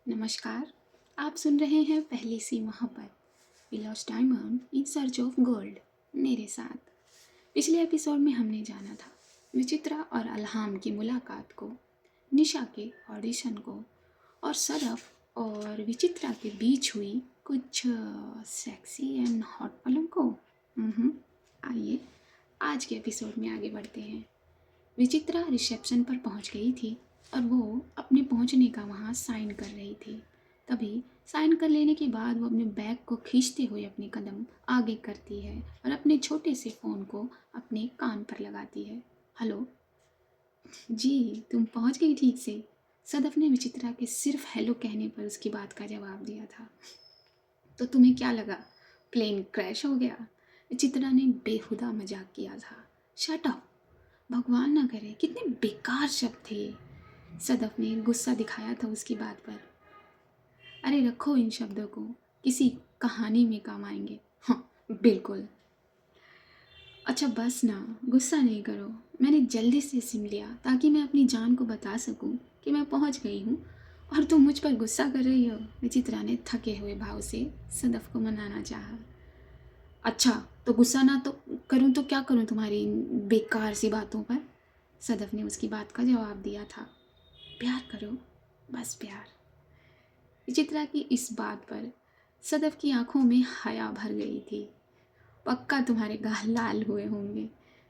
नमस्कार। आप सुन रहे हैं पहली सी मोहब्बत, we lost diamond in search of gold मेरे साथ। पिछले एपिसोड में हमने जाना था विचित्रा और अल्हाम की मुलाकात को, निशा के ऑडिशन को और सदफ और विचित्रा के बीच हुई कुछ सेक्सी एंड हॉट पलों को। आइए आज के एपिसोड में आगे बढ़ते हैं। विचित्रा रिसेप्शन पर पहुंच गई थी और वो अपने पहुंचने का वहां साइन कर रही थी। तभी साइन कर लेने के बाद वो अपने बैग को खींचते हुए अपने कदम आगे करती है और अपने छोटे से फ़ोन को अपने कान पर लगाती है। हेलो जी, तुम पहुंच गई ठीक से? सदफ ने विचित्रा के सिर्फ हेलो कहने पर उसकी बात का जवाब दिया था। तो तुम्हें क्या लगा प्लेन क्रैश हो गया? विचित्रा ने बेहुदा मजाक किया था। शट अप, भगवान ना करे, कितने बेकार शब्द थे ये। सदफ ने गुस्सा दिखाया था उसकी बात पर। अरे रखो इन शब्दों को, किसी कहानी में काम आएंगे। हाँ बिल्कुल। अच्छा बस ना, गुस्सा नहीं करो। मैंने जल्दी से सिम लिया ताकि मैं अपनी जान को बता सकूं कि मैं पहुंच गई हूं और तुम मुझ पर गुस्सा कर रही हो। विचित्रा ने थके हुए भाव से सदफ को मनाना चाहा। अच्छा तो गुस्सा ना तो करूं तो क्या करूं तुम्हारी इन बेकार सी बातों पर? सदफ ने उसकी बात का जवाब दिया था। प्यार करो, बस प्यार। विचित्रा की इस बात पर सदफ की आंखों में हया भर गई थी। पक्का तुम्हारे गाल लाल हुए होंगे।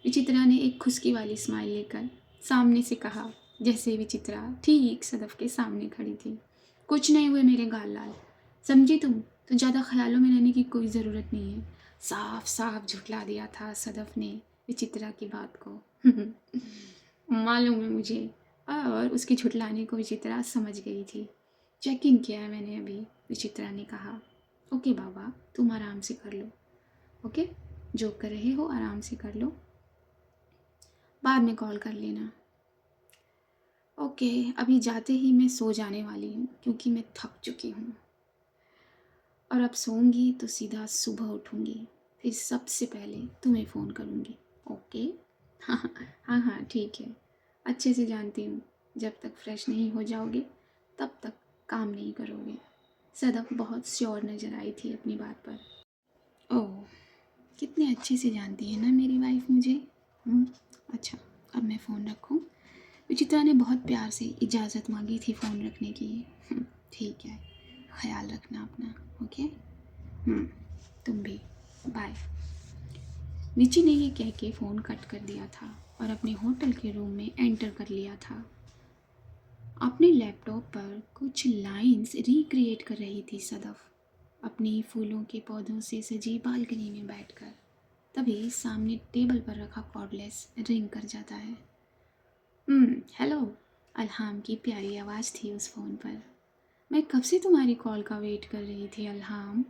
विचित्रा ने एक खुशकी वाली स्माइल लेकर सामने से कहा, जैसे विचित्रा ठीक सदफ के सामने खड़ी थी। कुछ नहीं हुए मेरे गाल लाल, समझी तुम? तो ज़्यादा ख्यालों में रहने की कोई ज़रूरत नहीं है। साफ साफ झुठला दिया था सदफ ने विचित्रा की बात को। मालूम है मुझे। और उसके झुठलाने को विचित्रा समझ गई थी। चेक इन किया है मैंने अभी, विचित्रा ने कहा। ओके बाबा, तुम आराम से कर लो। ओके, जो कर रहे हो आराम से कर लो, बाद में कॉल कर लेना। ओके, अभी जाते ही मैं सो जाने वाली हूँ क्योंकि मैं थक चुकी हूँ और अब सोऊंगी तो सीधा सुबह उठूंगी, फिर सबसे पहले तुम्हें फ़ोन करूँगी। ओके? हाँ हाँ हाँ ठीक है, अच्छे से जानती हूँ जब तक फ्रेश नहीं हो जाओगे तब तक काम नहीं करोगे। सदफ बहुत श्योर नज़र आई थी अपनी बात पर। ओह, कितने अच्छे से जानती है ना मेरी वाइफ मुझे। अच्छा, अब मैं फ़ोन रखूँ? विचित्रा ने बहुत प्यार से इजाज़त मांगी थी फ़ोन रखने की। ठीक है, ख्याल रखना अपना। ओके? तुम भी, बाय। विची ने ये कह के फ़ोन कट कर दिया था और अपने होटल के रूम में एंटर कर लिया था। अपने लैपटॉप पर कुछ लाइंस रिक्रिएट कर रही थी सदफ, अपनी फूलों के पौधों से सजी बालकनी में बैठकर। तभी सामने टेबल पर रखा कॉर्डलेस रिंग कर जाता है। हेलो, अल्हाम की प्यारी आवाज़ थी उस फ़ोन पर। मैं कब से तुम्हारी कॉल का वेट कर रही थी अल्हाम।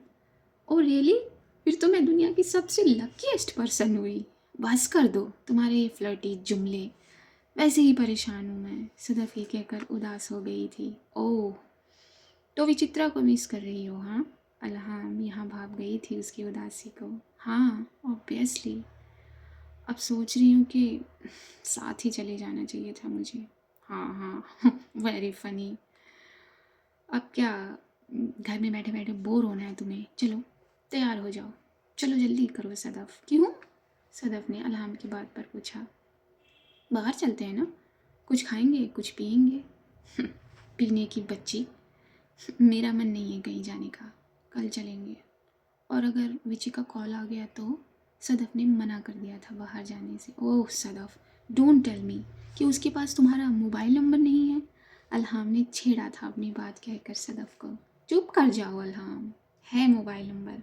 Oh really? फिर तो मैं दुनिया की सबसे लकीएस्ट पर्सन हुई। बस कर दो तुम्हारे ये फ्लर्टी जुमले, वैसे ही परेशान हूँ मैं। सदफ ये कहकर उदास हो गई थी। ओह, तो विचित्रा को मिस कर रही हो हाँ? अल्हाम यहाँ भाप गई थी उसकी उदासी को। हाँ ऑब्वियसली, अब सोच रही हूँ कि साथ ही चले जाना चाहिए था मुझे। हाँ हाँ वेरी फनी। अब क्या घर में बैठे बैठे बोर होना है तुम्हें? चलो तैयार हो जाओ, चलो जल्दी करो सदफ। क्यों? सदफ ने अल्हाम की बात पर पूछा। बाहर चलते हैं ना, कुछ खाएंगे कुछ पियेंगे। पीने की बच्ची, मेरा मन नहीं है कहीं जाने का, कल चलेंगे। और अगर विची का कॉल आ गया तो? सदफ ने मना कर दिया था बाहर जाने से। ओह सदफ, डोंट टेल मी कि उसके पास तुम्हारा मोबाइल नंबर नहीं है। अल्हाम ने छेड़ा था अपनी बात कहकर सदफ को। चुप कर जाओ अल्हाम, है मोबाइल नंबर,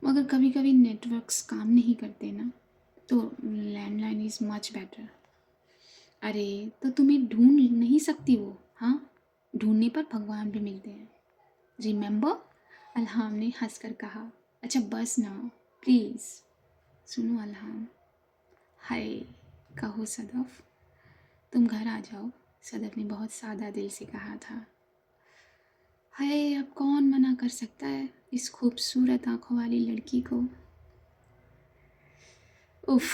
मगर कभी कभी नेटवर्क्स काम नहीं करते ना, तो लैंडलाइन इज़ मच बेटर। अरे तो तुम्हें ढूंढ नहीं सकती वो? हाँ, ढूंढने पर भगवान भी मिलते हैं, रिमेंबर? अल्हाम ने हंसकर कहा। अच्छा बस ना प्लीज़। सुनो अल्हाम। हाय, कहो सदफ, तुम घर आ जाओ। सदफ ने बहुत सादा दिल से कहा था। हाय, अब कौन मना कर सकता है इस खूबसूरत आंखों वाली लड़की को। उफ,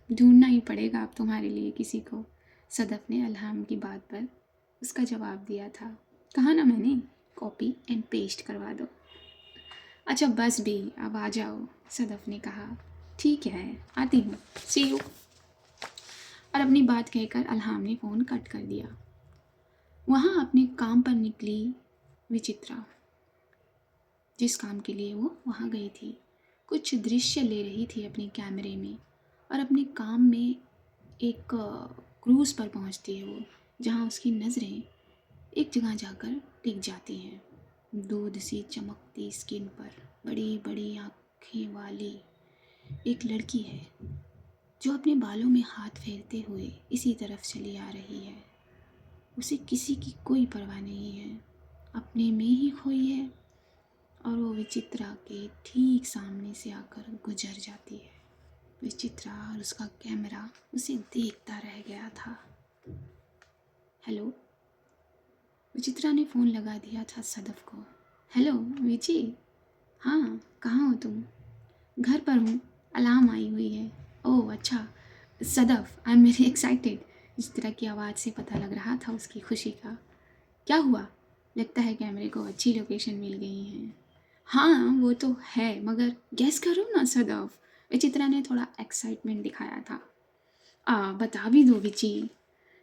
ढूंढना ही पड़ेगा अब तुम्हारे लिए किसी को। सदफ ने अल्हाम की बात पर उसका जवाब दिया था। कहा ना मैंने, कॉपी एंड पेस्ट करवा दो। अच्छा बस भी, अब आ जाओ, सदफ ने कहा। ठीक है, आती हूँ, सी यू। और अपनी बात कहकर अल्हाम ने फ़ोन कट कर दिया। वहाँ अपने काम पर निकली विचित्रा, जिस काम के लिए वो वहाँ गई थी। कुछ दृश्य ले रही थी अपने कैमरे में, और अपने काम में एक क्रूज़ पर पहुँचती है वो, जहाँ उसकी नज़रें एक जगह जाकर टिक जाती हैं। दूध सी चमकती स्किन पर बड़ी बड़ी आँखें वाली एक लड़की है, जो अपने बालों में हाथ फेरते हुए इसी तरफ चली आ रही है। उसे किसी की कोई परवाह नहीं है, अपने में ही खोई है, और वो विचित्रा के ठीक सामने से आकर गुजर जाती है। विचित्रा और उसका कैमरा उसे देखता रह गया था। हेलो, विचित्रा ने फ़ोन लगा दिया था सदफ को। हेलो विची, हाँ कहाँ हो तुम? घर पर हूँ, अलार्म आई हुई है। ओह अच्छा, Sadaf I am very excited. विचित्रा की आवाज़ से पता लग रहा था उसकी खुशी का। क्या हुआ? लगता है कैमरे को अच्छी लोकेशन मिल गई है। हाँ वो तो है, मगर गेस करो ना सदफ। विचित्रा ने थोड़ा एक्साइटमेंट दिखाया था। बता भी दो विची।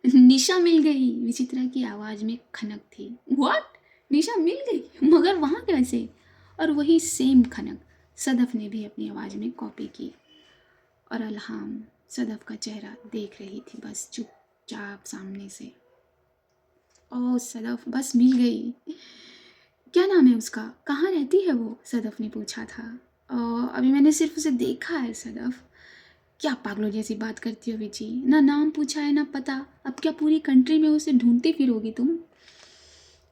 निशा मिल गई, विचित्रा की आवाज़ में खनक थी। व्हाट? निशा मिल गई? मगर वहाँ कैसे? और वही सेम खनक सदफ ने भी अपनी आवाज़ में कॉपी की। और अल्हाम सदफ का चेहरा देख रही थी, बस चुपचाप सामने से। ओह सदफ, बस मिल गई। क्या नाम है उसका? कहाँ रहती है वो? सदफ ने पूछा था। अभी मैंने सिर्फ उसे देखा है सदफ। क्या पागलों जैसी बात करती हो विची? ना नाम पूछा है ना पता, अब क्या पूरी कंट्री में उसे ढूंढती फिरोगी तुम?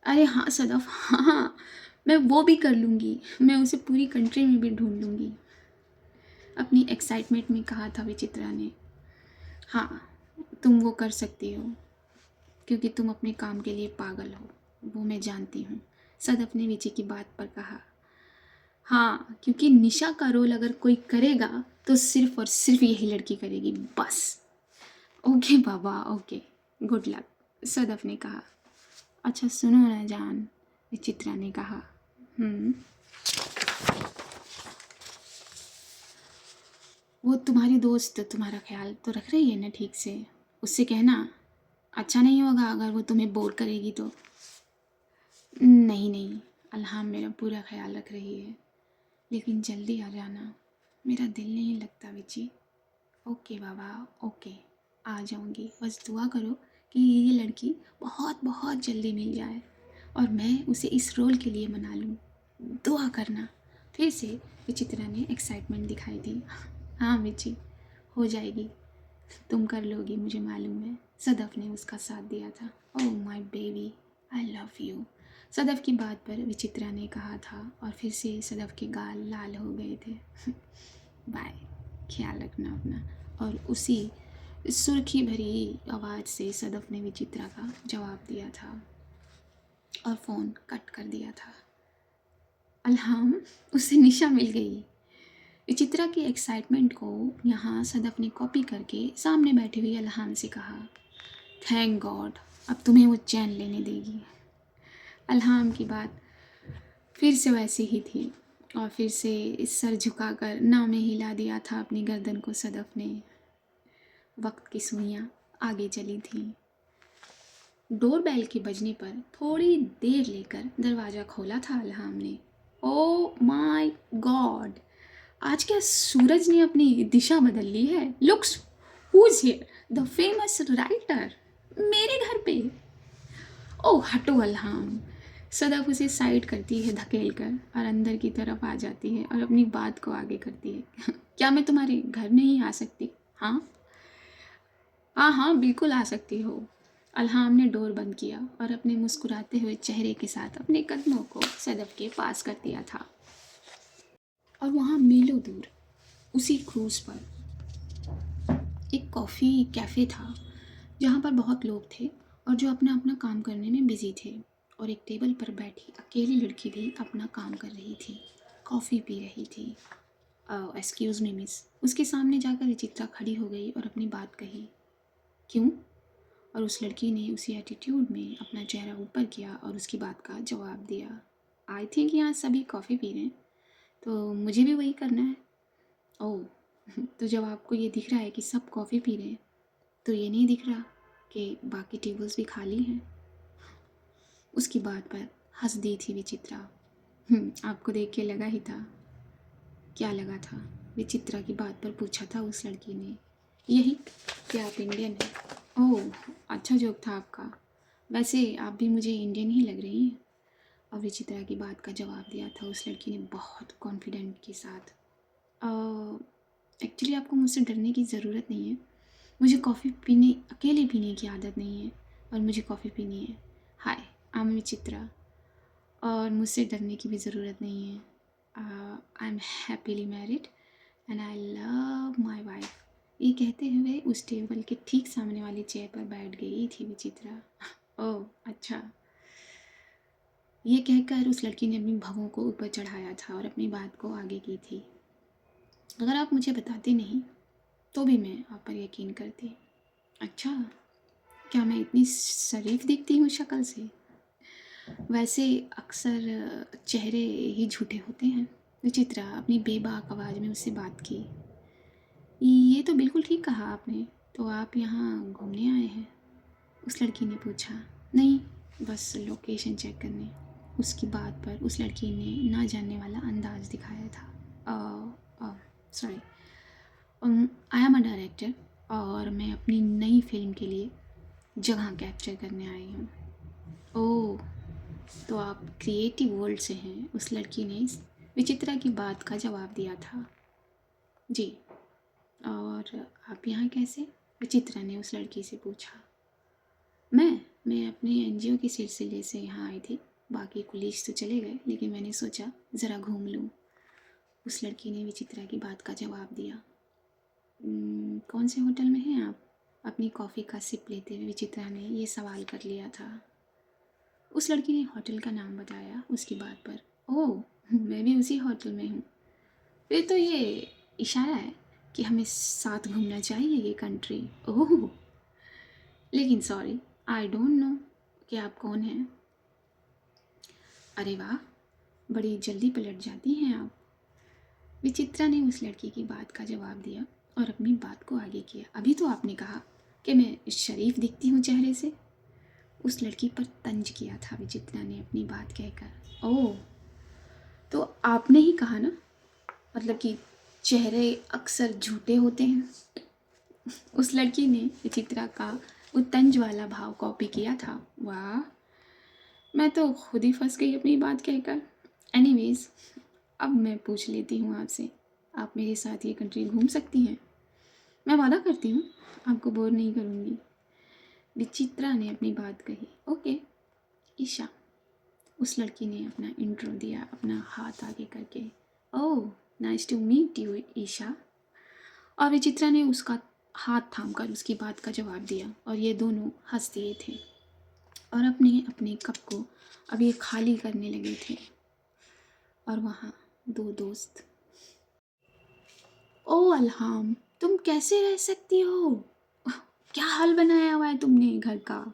अरे हाँ सदफ, हाँ मैं वो भी कर लूँगी, मैं उसे पूरी कंट्री में भी ढूंढ लूँगी, अपनी एक्साइटमेंट में कहा था विचित्रा ने। हाँ तुम वो कर सकती हो, क्योंकि तुम अपने काम के लिए पागल हो, वो मैं जानती हूँ, सदफ ने विची की बात पर कहा। हाँ क्योंकि निशा का रोल अगर कोई करेगा तो सिर्फ और सिर्फ यही लड़की करेगी, बस। ओके बाबा, ओके, गुड लक, सदफ ने कहा। अच्छा सुनो ना जान, विचित्रा ने कहा। वो तुम्हारी दोस्त तुम्हारा ख्याल तो रख रही है ना ठीक से? उससे कहना अच्छा नहीं होगा अगर वो तुम्हें बोर करेगी तो। नहीं नहीं, अल्हाम मेरा पूरा ख्याल रख रही है, लेकिन जल्दी आ जाना, मेरा दिल नहीं लगता विची। ओके बाबा, ओके, आ जाऊंगी, बस दुआ करो कि ये लड़की बहुत बहुत जल्दी मिल जाए और मैं उसे इस रोल के लिए मना लूँ, दुआ करना। फिर से विचित्रा ने एक्साइटमेंट दिखाई थी। हाँ विची, हो जाएगी, तुम कर लोगी, मुझे मालूम है, सदफ ने उसका साथ दिया था। Oh my baby, I love you, Sadaf की बात पर विचित्रा ने कहा था, और फिर से सदफ के गाल लाल हो गए थे। बाय, ख्याल रखना अपना। और उसी सुर्खी भरी आवाज़ से सदफ ने विचित्रा का जवाब दिया था और फ़ोन कट कर दिया था। अल्हाम, उसे निशा मिल गई। विचित्रा की एक्साइटमेंट को यहाँ सदफ ने कॉपी करके सामने बैठी हुई अल्हाम से कहा। थैंक गॉड, अब तुम्हें वो चैन लेने देगी। अल्हाम की बात फिर से वैसी ही थी, और फिर से सर झुकाकर नामे हिला दिया था अपनी गर्दन को सदफ ने। वक्त की सुइयाँ आगे चली थीं। डोरबेल के बजने पर थोड़ी देर लेकर दरवाज़ा खोला था अल्हाम ने। ओ माय गॉड, आज क्या सूरज ने अपनी दिशा बदल ली है? Looks, who is here, the famous writer, मेरे घर पे। ओह हटो अल्हाम, सदफ उसे साइड करती है धकेल कर, और अंदर की तरफ आ जाती है और अपनी बात को आगे करती है। क्या मैं तुम्हारे घर नहीं आ सकती? हाँ हाँ हाँ बिल्कुल आ सकती हो। अल्हाम ने डोर बंद किया और अपने मुस्कुराते हुए चेहरे के साथ अपने कदमों को सदफ के पास कर दिया था। और वहाँ मीलों दूर उसी क्रूज़ पर एक कॉफ़ी कैफ़े था, जहाँ पर बहुत लोग थे और जो अपना अपना काम करने में बिज़ी थे, और एक टेबल पर बैठी अकेली लड़की भी अपना काम कर रही थी, कॉफ़ी पी रही थी। एक्सक्यूज़ मी मिस, उसके सामने जाकर विचित्रा खड़ी हो गई और अपनी बात कही। क्यों? और उस लड़की ने उसी एटीट्यूड में अपना चेहरा ऊपर किया और उसकी बात का जवाब दिया। आई थिंक यहाँ सभी कॉफ़ी पी रहे हैं, तो मुझे भी वही करना है। ओह तो जब आपको ये दिख रहा है कि सब कॉफ़ी पी रहे हैं, तो ये नहीं दिख रहा कि बाकी टेबल्स भी खाली हैं। उसकी बात पर हंस दी थी विचित्रा। आपको देख के लगा ही था। क्या लगा था? विचित्रा की बात पर पूछा था उस लड़की ने। यही कि आप इंडियन हैं। ओह अच्छा जोक था आपका। वैसे आप भी मुझे इंडियन ही लग रही हैं। और विचित्रा की बात का जवाब दिया था उस लड़की ने बहुत कॉन्फिडेंट के साथ। एक्चुअली आपको मुझसे डरने की ज़रूरत नहीं है। मुझे कॉफ़ी पीने अकेले पीने की आदत नहीं है और मुझे कॉफ़ी पीनी है। हाय आई एम विचित्रा और मुझसे डरने की भी ज़रूरत नहीं है। I am happily married and I love my wife. ये कहते हुए उस टेबल के ठीक सामने वाली चेयर पर बैठ गई थी विचित्रा। ओह अच्छा। ये कहकर उस लड़की ने अपनी भवों को ऊपर चढ़ाया था और अपनी बात को आगे की थी। अगर आप मुझे बताते नहीं तो भी मैं आप पर यकीन करती। अच्छा, क्या मैं इतनी शरीफ दिखती हूँ शक्ल से? वैसे अक्सर चेहरे ही झूठे होते हैं। विचित्रा अपनी बेबाक आवाज़ में उससे बात की। ये तो बिल्कुल ठीक कहा आपने। तो आप यहाँ घूमने आए हैं? उस लड़की ने पूछा। नहीं, बस लोकेशन चेक करने। उसकी बात पर उस लड़की ने ना जानने वाला अंदाज दिखाया था। Sorry, I am a director और मैं अपनी नई फिल्म के लिए जगह कैप्चर करने आई हूँ। ओह तो आप क्रिएटिव वर्ल्ड से हैं? उस लड़की ने विचित्रा की बात का जवाब दिया था। जी। और आप यहाँ कैसे? विचित्रा ने उस लड़की से पूछा। मैं अपने एनजीओ के सिलसिले से यहाँ आई थी। बाकी कुलीग्स तो चले गए, लेकिन मैंने सोचा ज़रा घूम लूँ। उस लड़की ने विचित्रा की बात का जवाब दिया। कौन से होटल में हैं आप? अपनी कॉफ़ी का सिप लेते हुए विचित्रा ने ये सवाल कर लिया था। उस लड़की ने होटल का नाम बताया उसकी बात पर। ओह मैं भी उसी होटल में हूँ। फिर तो ये इशारा है कि हमें साथ घूमना चाहिए ये कंट्री। ओह लेकिन सॉरी आई डोंट नो कि आप कौन हैं। अरे वाह, बड़ी जल्दी पलट जाती हैं आप। विचित्रा ने उस लड़की की बात का जवाब दिया और अपनी बात को आगे किया। अभी तो आपने कहा कि मैं शरीफ दिखती हूँ चेहरे से। उस लड़की पर तंज किया था विचित्रा ने अपनी बात कहकर। ओह तो आपने ही कहा ना, मतलब कि चेहरे अक्सर झूठे होते हैं। उस लड़की ने विचित्रा का वो तंज वाला भाव कॉपी किया था। वाह, मैं तो खुद ही फंस गई अपनी बात कहकर। एनीवेज अब मैं पूछ लेती हूँ आपसे, आप मेरे साथ ये कंट्री घूम सकती हैं? मैं वादा करती हूँ आपको बोर नहीं करूँगी। विचित्रा ने अपनी बात कही। ओके ईशा। उस लड़की ने अपना इंट्रो दिया अपना हाथ आगे करके। Oh nice to meet you Isha. और विचित्रा ने उसका हाथ थामकर उसकी बात का जवाब दिया और ये दोनों हंस दिए थे और अपने अपने कप को अब ये खाली करने लगे थे। और वहाँ दो दोस्त। ओ अल्हाम, तुम कैसे रह सकती हो? क्या हाल बनाया हुआ है तुमने घर का?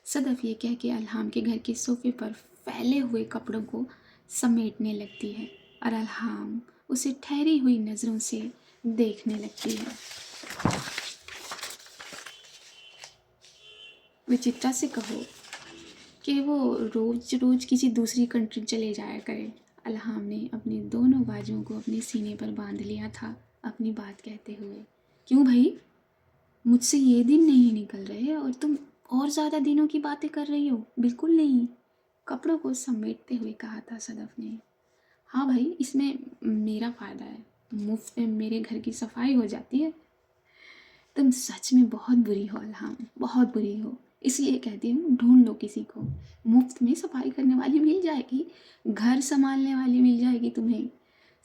सदफ ये कह के अल्हाम के घर के सोफे पर फैले हुए कपड़ों को समेटने लगती है और अल्हाम उसे ठहरी हुई नज़रों से देखने लगती है। विचित्रा से कहो कि वो रोज रोज किसी दूसरी कंट्री चले जाया करे। अल्हाम ने अपने दोनों बाजुओं को अपने सीने पर बांध लिया था अपनी बात कहते हुए। क्यों भाई, मुझसे ये दिन नहीं निकल रहे और तुम और ज़्यादा दिनों की बातें कर रही हो? बिल्कुल नहीं, कपड़ों को समेटते हुए कहा था सदफ ने। हाँ भाई, इसमें मेरा फ़ायदा है, मुफ्त में मेरे घर की सफाई हो जाती है। तुम सच में बहुत बुरी हो अल्हाम, बहुत बुरी हो। इसलिए कहती हूँ ढूंढ लो किसी को, मुफ्त में सफाई करने वाली मिल जाएगी, घर संभालने वाली मिल जाएगी तुम्हें।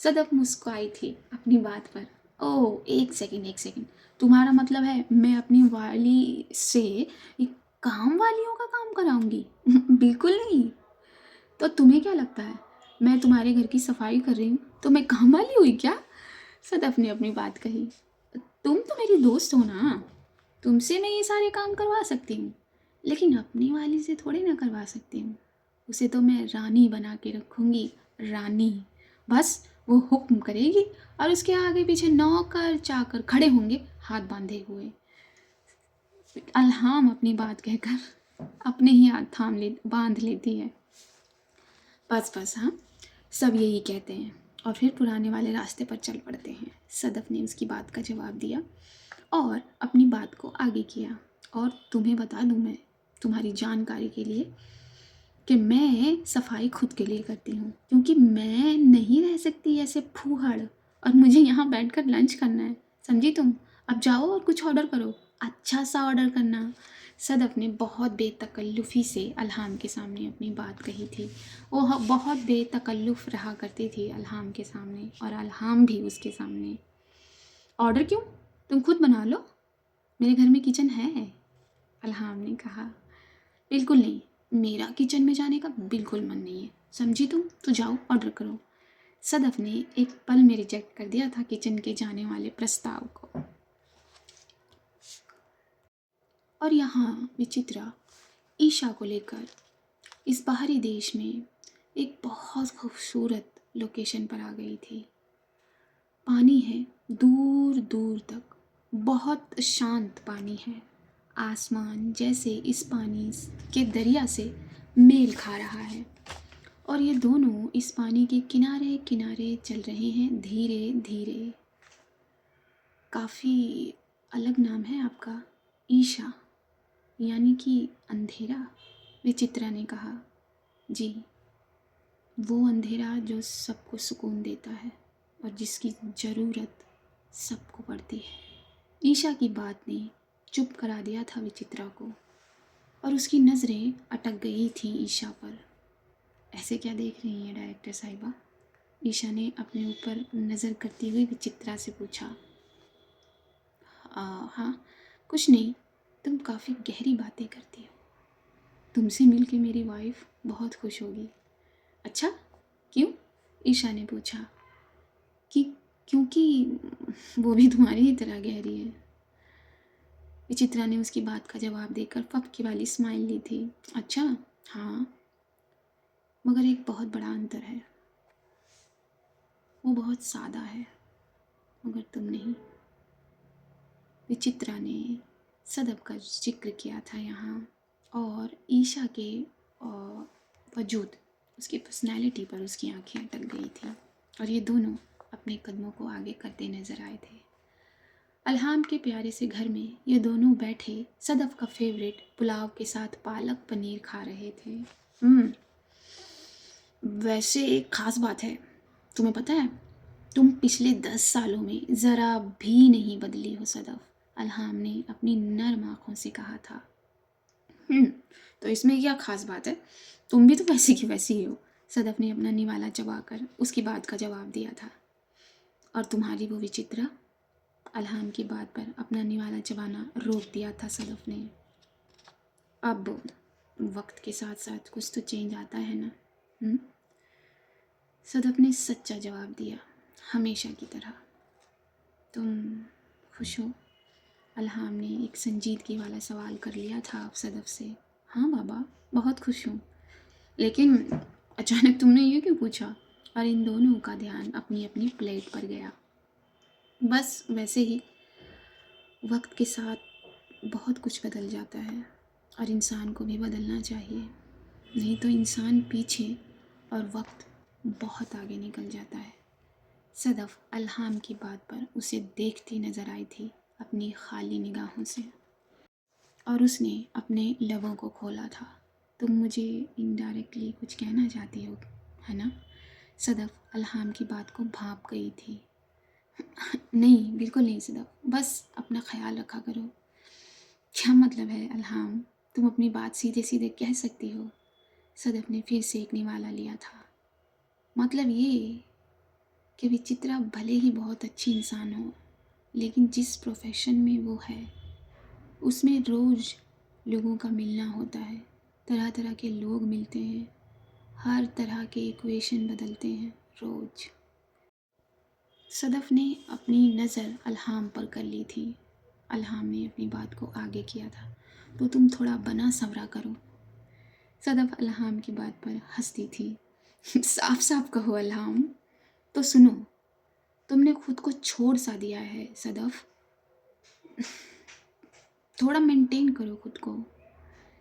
सदफ मुस्कुराई थी अपनी बात पर। ओह एक सेकंड, तुम्हारा मतलब है मैं अपनी वाली से एक काम वालियों का काम कराऊंगी? बिल्कुल नहीं। तो तुम्हें क्या लगता है मैं तुम्हारे घर की सफाई कर रही हूँ तो मैं काम वाली हुई क्या? सदफ ने अपनी बात कही। तुम तो मेरी दोस्त हो ना। तुमसे मैं ये सारे काम करवा सकती हूँ, लेकिन अपनी वाली से थोड़ी ना करवा सकती हूँ। उसे तो मैं रानी बना के रखूँगी, रानी। बस वो हुक्म करेगी और उसके आगे पीछे नौकर चाकर खड़े होंगे हाथ बांधे हुए। अल्हाम अपनी बात कहकर अपने ही हाथ बांध लेती है। बस बस, हाँ, सब यही कहते हैं और फिर पुराने वाले रास्ते पर चल पड़ते हैं। सदफ ने उसकी बात का जवाब दिया और अपनी बात को आगे किया। और तुम्हें बता दूं मैं, तुम्हारी जानकारी के लिए, कि मैं सफाई खुद के लिए करती हूँ, क्योंकि मैं नहीं रह सकती ऐसे फूहड़, और मुझे यहाँ बैठकर लंच करना है, समझी तुम? अब जाओ और कुछ ऑर्डर करो, अच्छा सा ऑर्डर करना। सदफ ने बहुत बेतकल्लुफ़ी से अल्हाम के सामने अपनी बात कही थी। वो बहुत बेतकल्लुफ़ रहा करती थी अल्हाम के सामने, और अल्हाम भी उसके सामने। ऑर्डर क्यों, तुम खुद बना लो, मेरे घर में किचन है, अल्हाम ने कहा। बिल्कुल नहीं, मेरा किचन में जाने का बिल्कुल मन नहीं है, समझी तुम? तो जाओ ऑर्डर करो। सदफ ने एक पल में रिजेक्ट कर दिया था किचन के जाने वाले प्रस्ताव को। और यहाँ विचित्रा ईशा को लेकर इस बाहरी देश में एक बहुत खूबसूरत लोकेशन पर आ गई थी। पानी है दूर दूर तक, बहुत शांत पानी है। आसमान जैसे इस पानी के दरिया से मेल खा रहा है, और ये दोनों इस पानी के किनारे किनारे चल रहे हैं धीरे धीरे। काफ़ी अलग नाम है आपका, ईशा, यानी कि अंधेरा, विचित्रा ने कहा। जी, वो अंधेरा जो सबको सुकून देता है और जिसकी ज़रूरत सबको पड़ती है। ईशा की बात ने चुप करा दिया था विचित्रा को, और उसकी नज़रें अटक गई थी ईशा पर। ऐसे क्या देख रही हैं डायरेक्टर साहिबा? ईशा ने अपने ऊपर नज़र करती हुई विचित्रा से पूछा। हाँ, कुछ नहीं, तुम काफ़ी गहरी बातें करती हो। तुमसे मिलके मेरी वाइफ बहुत खुश होगी। अच्छा, क्यों? ईशा ने पूछा। कि क्योंकि वो भी तुम्हारी ही तरह गहरी है। विचित्रा ने उसकी बात का जवाब देकर फपकी वाली स्माइल ली थी। अच्छा, हाँ, मगर एक बहुत बड़ा अंतर है, वो बहुत सादा है, मगर तुम नहीं। विचित्रा ने सदब का जिक्र किया था यहाँ, और ईशा के वजूद, उसकी पर्सनैलिटी पर उसकी आंखें अटक गई थी, और ये दोनों अपने कदमों को आगे करते नजर आए थे। अल्हाम के प्यारे से घर में ये दोनों बैठे सदफ का फेवरेट पुलाव के साथ पालक पनीर खा रहे थे। वैसे एक ख़ास बात है, तुम्हें पता है, तुम पिछले 10 सालों में ज़रा भी नहीं बदली हो सदफ, अल्हाम ने अपनी नर्म आँखों से कहा था। तो इसमें क्या ख़ास बात है, तुम भी तो वैसी की वैसी ही हो, सदफ ने अपना निवाला चबाकर उसकी बात का जवाब दिया था। और तुम्हारी वो विचित्रा, अल्हाम की बात पर अपना निवाला चबाना रोक दिया था सदफ ने। अब वक्त के साथ साथ कुछ तो चेंज आता है ना। सदफ ने सच्चा जवाब दिया, हमेशा की तरह। तुम खुश हो? अल्हाम ने एक संजीदगी वाला सवाल कर लिया था अब सदफ से। हाँ बाबा, बहुत खुश हूँ। लेकिन अचानक तुमने ये क्यों पूछा? और इन दोनों का ध्यान अपनी अपनी प्लेट पर गया। बस वैसे ही, वक्त के साथ बहुत कुछ बदल जाता है, और इंसान को भी बदलना चाहिए, नहीं तो इंसान पीछे और वक्त बहुत आगे निकल जाता है। सदफ अल्हाम की बात पर उसे देखती नज़र आई थी अपनी खाली निगाहों से, और उसने अपने लबों को खोला था। तुम मुझे इनडायरेक्टली कुछ कहना चाहती हो, है ना? सदफ अल्हाम की बात को भाप गई थी। नहीं, बिल्कुल नहीं सदफ, बस अपना ख्याल रखा करो। क्या मतलब है अल्हाम, तुम अपनी बात सीधे सीधे कह सकती हो। सदफ ने फिर से एक निवाला लिया था। मतलब ये कि विचित्रा भले ही बहुत अच्छी इंसान हो, लेकिन जिस प्रोफेशन में वो है उसमें रोज़ लोगों का मिलना होता है, तरह तरह के लोग मिलते हैं, हर तरह के इक्वेशन बदलते हैं रोज़। सदफ ने अपनी नज़र अल्हाम पर कर ली थी, अल्हाम ने अपनी बात को आगे किया था, तो तुम थोड़ा बना सवरा करो। सदफ अल्हाम की बात पर हंसती थी। साफ साफ कहो अल्हाम। तो सुनो, तुमने खुद को छोड़ सा दिया है सदफ। थोड़ा मेंटेन करो खुद को,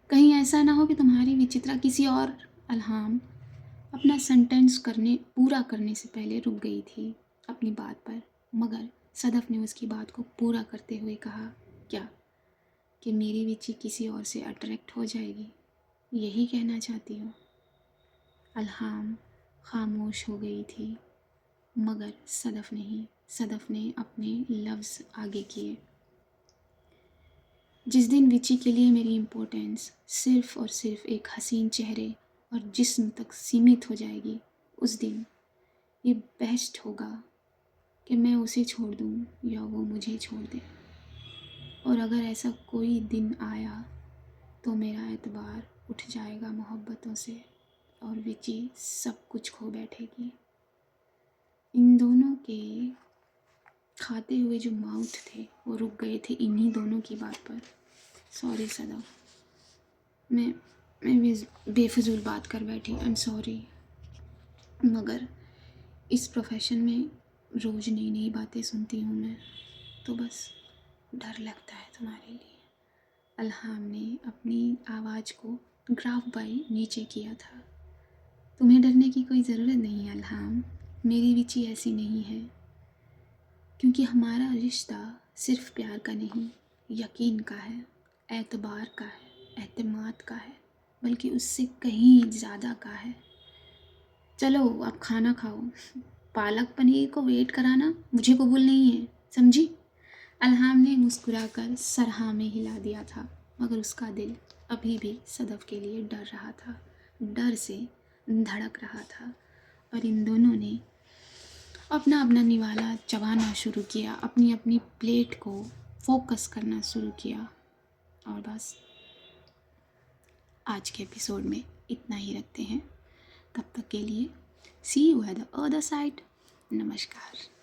कहीं ऐसा ना हो कि तुम्हारी विचित्रा किसी और। अल्हाम अपना सेंटेंस पूरा करने से पहले रुक गई थी अपनी बात पर, मगर सदफ ने उसकी बात को पूरा करते हुए कहा, क्या कि मेरी विची किसी और से अट्रैक्ट हो जाएगी, यही कहना चाहती हो? अल्हाम खामोश हो गई थी, मगर सदफ नहीं। सदफ ने अपने लफ्ज़ आगे किए। जिस दिन विची के लिए मेरी इम्पोर्टेंस सिर्फ़ और सिर्फ एक हसीन चेहरे और जिस्म तक सीमित हो जाएगी, उस दिन ये बेस्ट होगा कि मैं उसे छोड़ दूँ या वो मुझे छोड़ दे। और अगर ऐसा कोई दिन आया तो मेरा एतबार उठ जाएगा मोहब्बतों से और विची सब कुछ खो बैठेगी। इन दोनों के खाते हुए जो माउथ थे वो रुक गए थे इन्हीं दोनों की बात पर। सॉरी सदा, मैं बेफजूल बात कर बैठी, आई एम सॉरी। मगर इस प्रोफेशन में रोज़ नई नई बातें सुनती हूँ मैं, तो बस डर लगता है तुम्हारे लिए। अल्हाम ने अपनी आवाज़ को ग्राफ बाई नीचे किया था। तुम्हें डरने की कोई ज़रूरत नहीं अल्हाम, मेरी विची ऐसी नहीं है। क्योंकि हमारा रिश्ता सिर्फ प्यार का नहीं, यकीन का है, एतबार का है, एतमाद का है, बल्कि उससे कहीं ज़्यादा का है। चलो अब खाना खाओ, पालक पनीर को वेट कराना मुझे कबूल नहीं है, समझी? अल्हाम ने मुस्कुराकर सर हाँ में हिला दिया था, मगर उसका दिल अभी भी सदफ के लिए डर रहा था, डर से धड़क रहा था। और इन दोनों ने अपना अपना निवाला चबाना शुरू किया, अपनी अपनी प्लेट को फोकस करना शुरू किया। और बस आज के एपिसोड में इतना ही रखते हैं। तब तक के लिए see you at the other side. नमस्कार।